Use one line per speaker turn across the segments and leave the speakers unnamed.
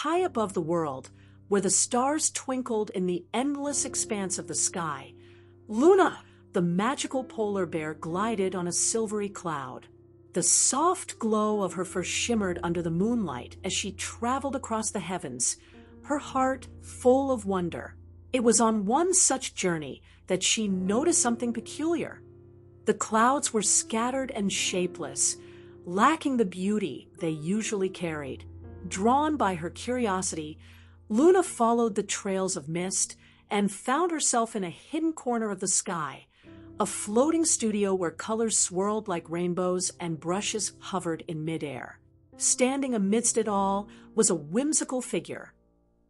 high above the world, where the stars twinkled in the endless expanse of the sky, Luna, the magical polar bear, glided on a silvery cloud. The soft glow of her fur shimmered under the moonlight as she traveled across the heavens, her heart full of wonder. It was on one such journey that she noticed something peculiar. The clouds were scattered and shapeless, lacking the beauty they usually carried. Drawn by her curiosity, Luna followed the trails of mist and found herself in a hidden corner of the sky, a floating studio where colors swirled like rainbows and brushes hovered in midair. Standing amidst it all was a whimsical figure,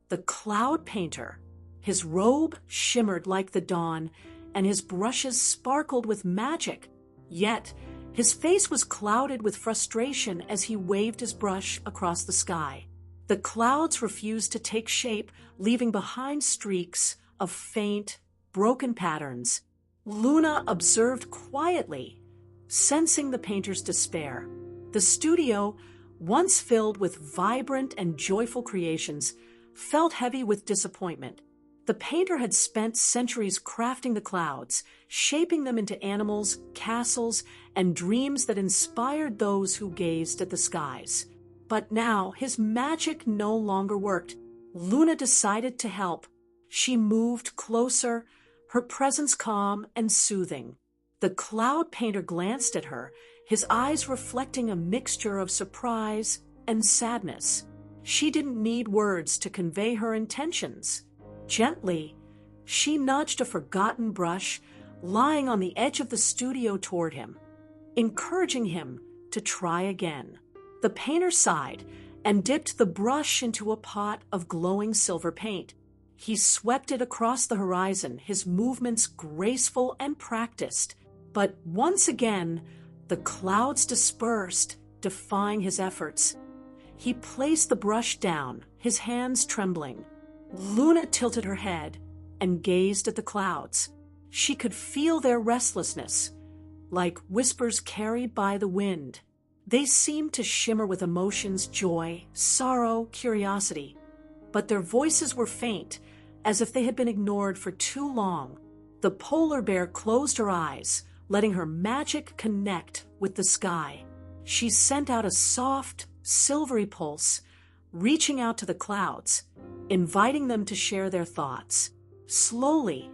the cloud painter. His robe shimmered like the dawn, and his brushes sparkled with magic. Yet, his face was clouded with frustration as he waved his brush across the sky. The clouds refused to take shape, leaving behind streaks of faint, broken patterns. Luna observed quietly, sensing the painter's despair. The studio, once filled with vibrant and joyful creations, felt heavy with disappointment. The painter had spent centuries crafting the clouds, shaping them into animals, castles, and dreams that inspired those who gazed at the skies. But now his magic no longer worked. Luna decided to help. She moved closer, her presence calm and soothing. The cloud painter glanced at her, his eyes reflecting a mixture of surprise and sadness. She didn't need words to convey her intentions. Gently, she nudged a forgotten brush lying on the edge of the studio toward him, encouraging him to try again. The painter sighed and dipped the brush into a pot of glowing silver paint. He swept it across the horizon, his movements graceful and practiced. But once again, the clouds dispersed, defying his efforts. He placed the brush down, his hands trembling. Luna tilted her head and gazed at the clouds. She could feel their restlessness, like whispers carried by the wind. They seemed to shimmer with emotions, joy, sorrow, curiosity. But their voices were faint, as if they had been ignored for too long. The polar bear closed her eyes, letting her magic connect with the sky. She sent out a soft, silvery pulse, reaching out to the clouds, inviting them to share their thoughts. Slowly,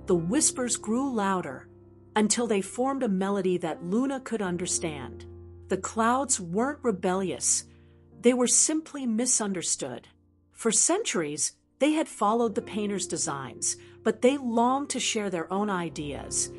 the whispers grew louder until they formed a melody that Luna could understand. The clouds weren't rebellious. They were simply misunderstood. For centuries, they had followed the painter's designs, but they longed to share their own ideas,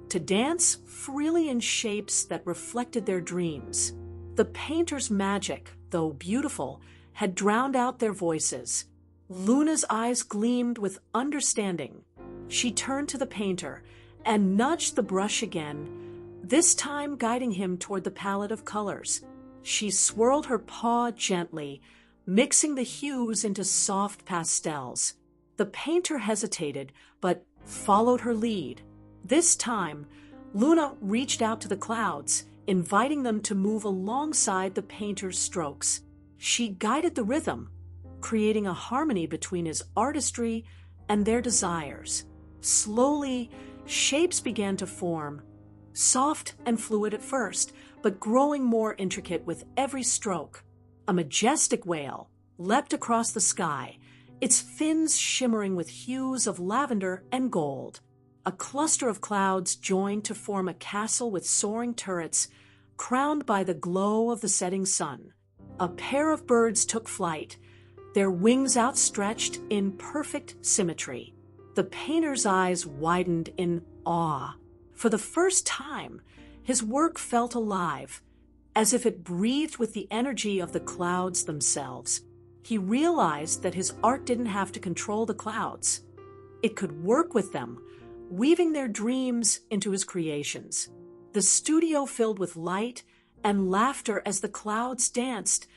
to dance freely in shapes that reflected their dreams. The painter's magic, though beautiful, had drowned out their voices. Luna's eyes gleamed with understanding. She turned to the painter and nudged the brush again, this time guiding him toward the palette of colors. She swirled her paw gently, mixing the hues into soft pastels. The painter hesitated, but followed her lead. This time, Luna reached out to the clouds, inviting them to move alongside the painter's strokes. She guided the rhythm, creating a harmony between his artistry and their desires. Slowly, shapes began to form, soft and fluid at first, but growing more intricate with every stroke. A majestic whale leapt across the sky, its fins shimmering with hues of lavender and gold. A cluster of clouds joined to form a castle with soaring turrets, crowned by the glow of the setting sun. A pair of birds took flight, their wings outstretched in perfect symmetry. The painter's eyes widened in awe. For the first time, his work felt alive, as if it breathed with the energy of the clouds themselves. He realized that his art didn't have to control the clouds. It could work with them, weaving their dreams into his creations. The studio filled with light and laughter as the clouds danced,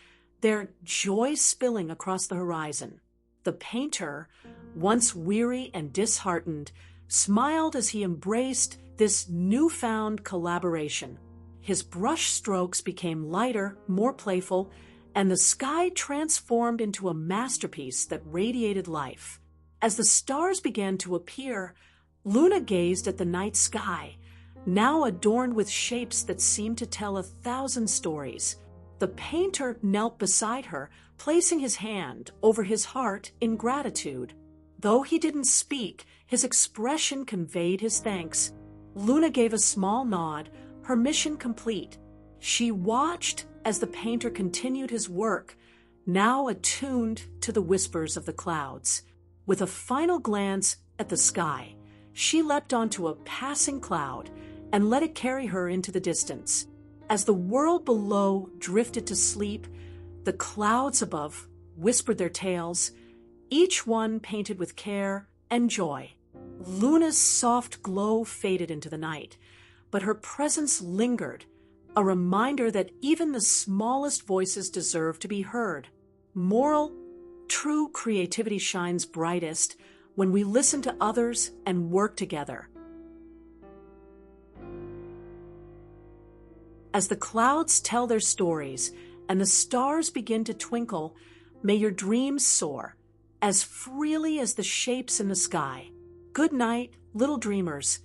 their joy spilling across the horizon. The painter, once weary and disheartened, smiled as he embraced this newfound collaboration. His brush strokes became lighter, more playful, and the sky transformed into a masterpiece that radiated life. As the stars began to appear, Luna gazed at the night sky, now adorned with shapes that seemed to tell 1,000 stories. The painter knelt beside her, placing his hand over his heart in gratitude. Though he didn't speak, his expression conveyed his thanks. Luna gave a small nod, her mission complete. She watched as the painter continued his work, now attuned to the whispers of the clouds. With a final glance at the sky, she leapt onto a passing cloud and let it carry her into the distance. As the world below drifted to sleep, the clouds above whispered their tales, each one painted with care and joy. Luna's soft glow faded into the night, but her presence lingered, a reminder that even the smallest voices deserve to be heard. Moral: true creativity shines brightest when we listen to others and work together. As the clouds tell their stories and the stars begin to twinkle, may your dreams soar as freely as the shapes in the sky. Good night, little dreamers,